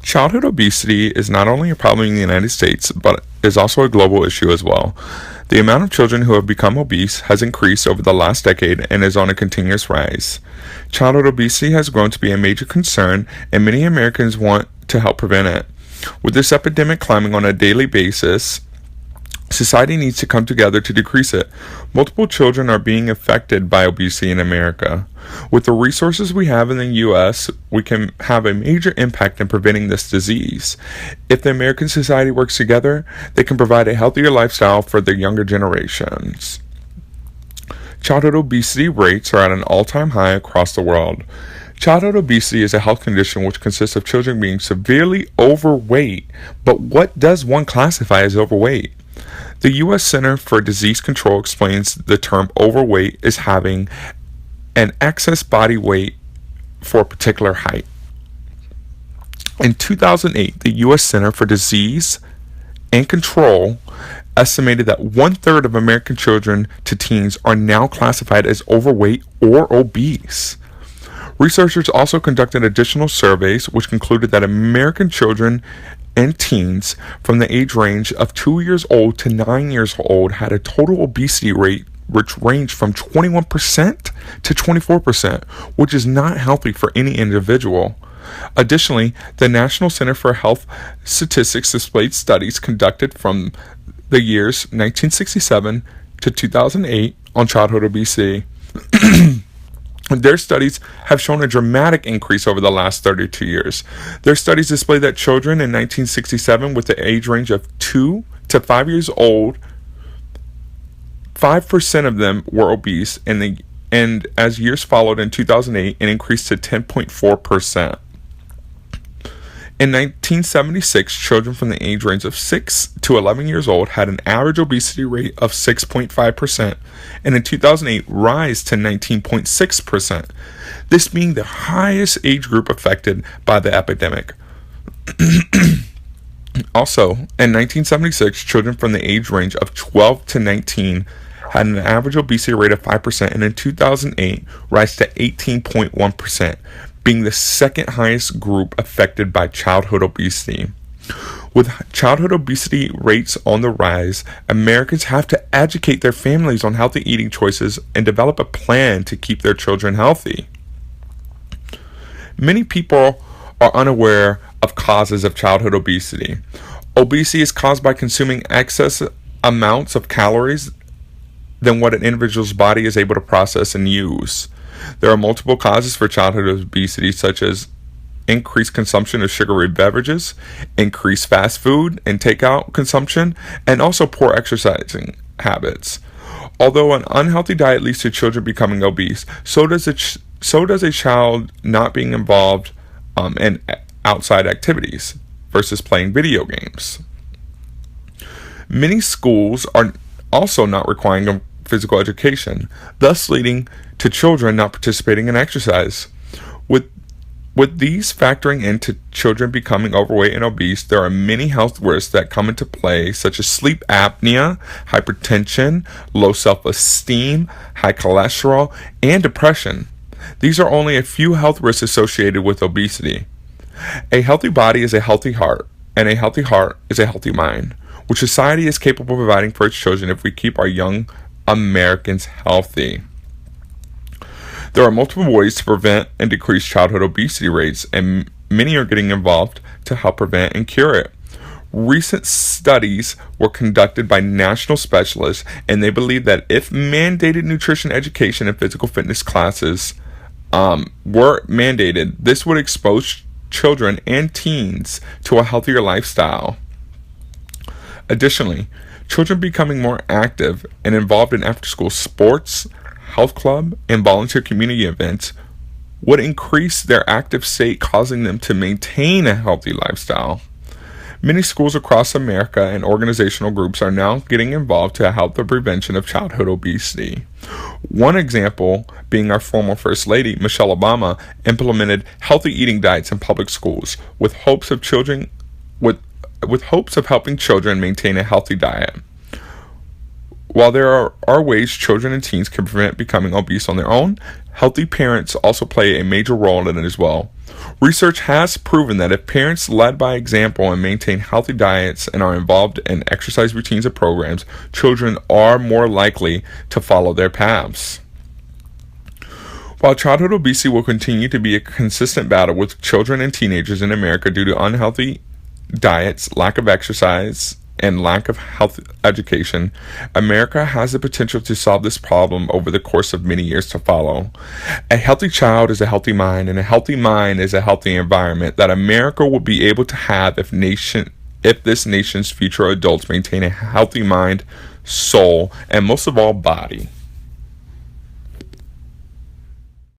Childhood obesity is not only a problem in the United States, but is also a global issue as well. The amount of children who have become obese has increased over the last decade and is on a continuous rise. Childhood obesity has grown to be a major concern, and many Americans want to help prevent it. With this epidemic climbing on a daily basis, society needs to come together to decrease it. Multiple children are being affected by obesity in America. With the resources we have in the U.S., we can have a major impact in preventing this disease. If the American society works together, they can provide a healthier lifestyle for the younger generations. Childhood obesity rates are at an all-time high across the world. Childhood obesity is a health condition which consists of children being severely overweight. But what does one classify as overweight? The U.S. Center for Disease Control explains the term overweight as having an excess body weight for a particular height. In 2008, the U.S. Center for Disease and Control estimated that 1/3 of American children to teens are now classified as overweight or obese. Researchers also conducted additional surveys which concluded that American children and teens from the age range of 2 years old to 9 years old had a total obesity rate which ranged from 21% to 24%, which is not healthy for any individual. Additionally, the National Center for Health Statistics displayed studies conducted from the years 1967 to 2008 on childhood obesity. Their studies have shown a dramatic increase over the last 32 years. Their studies display that children in 1967 with the age range of 2 to 5 years old, 5% of them were obese, and as years followed in 2008, it increased to 10.4%. In 1976, children from the age range of 6 to 11 years old had an average obesity rate of 6.5%, and in 2008 rise to 19.6%, this being the highest age group affected by the epidemic. Also, in 1976, children from the age range of 12 to 19 had an average obesity rate of 5%, and in 2008 rise to 18.1%. Being the second highest group affected by childhood obesity. With childhood obesity rates on the rise, Americans have to educate their families on healthy eating choices and develop a plan to keep their children healthy. Many people are unaware of causes of childhood obesity. Obesity is caused by consuming excess amounts of calories than what an individual's body is able to process and use. There are multiple causes for childhood obesity, such as increased consumption of sugary beverages, increased fast food and takeout consumption, and also poor exercising habits. Although an unhealthy diet leads to children becoming obese, so does a child not being involved in outside activities versus playing video games. Many schools are also not requiring physical education, thus leading to children not participating in exercise. With these factoring into children becoming overweight and obese, there are many health risks that come into play, such as sleep apnea, hypertension, low self-esteem, high cholesterol, and depression. These are only a few health risks associated with obesity. A healthy body is a healthy heart, and a healthy heart is a healthy mind, which society is capable of providing for its children if we keep our young Americans healthy. There are multiple ways to prevent and decrease childhood obesity rates, and many are getting involved to help prevent and cure it. Recent studies were conducted by national specialists, and they believe that if mandated nutrition education and physical fitness classes were mandated, this would expose children and teens to a healthier lifestyle. Additionally, children becoming more active and involved in after-school sports, health club, and volunteer community events would increase their active state, causing them to maintain a healthy lifestyle. Many schools across America and organizational groups are now getting involved to help the prevention of childhood obesity. One example being our former First Lady, Michelle Obama, implemented healthy eating diets in public schools with hopes of helping children maintain a healthy diet. While there are ways children and teens can prevent becoming obese on their own, healthy parents also play a major role in it as well. Research has proven that if parents led by example and maintain healthy diets and are involved in exercise routines and programs, children are more likely to follow their paths. While childhood obesity will continue to be a consistent battle with children and teenagers in America due to unhealthy diets, lack of exercise, and lack of health education, America has the potential to solve this problem over the course of many years to follow. A healthy child is a healthy mind, and a healthy mind is a healthy environment that America will be able to have if this nation's future adults maintain a healthy mind, soul, and most of all, body.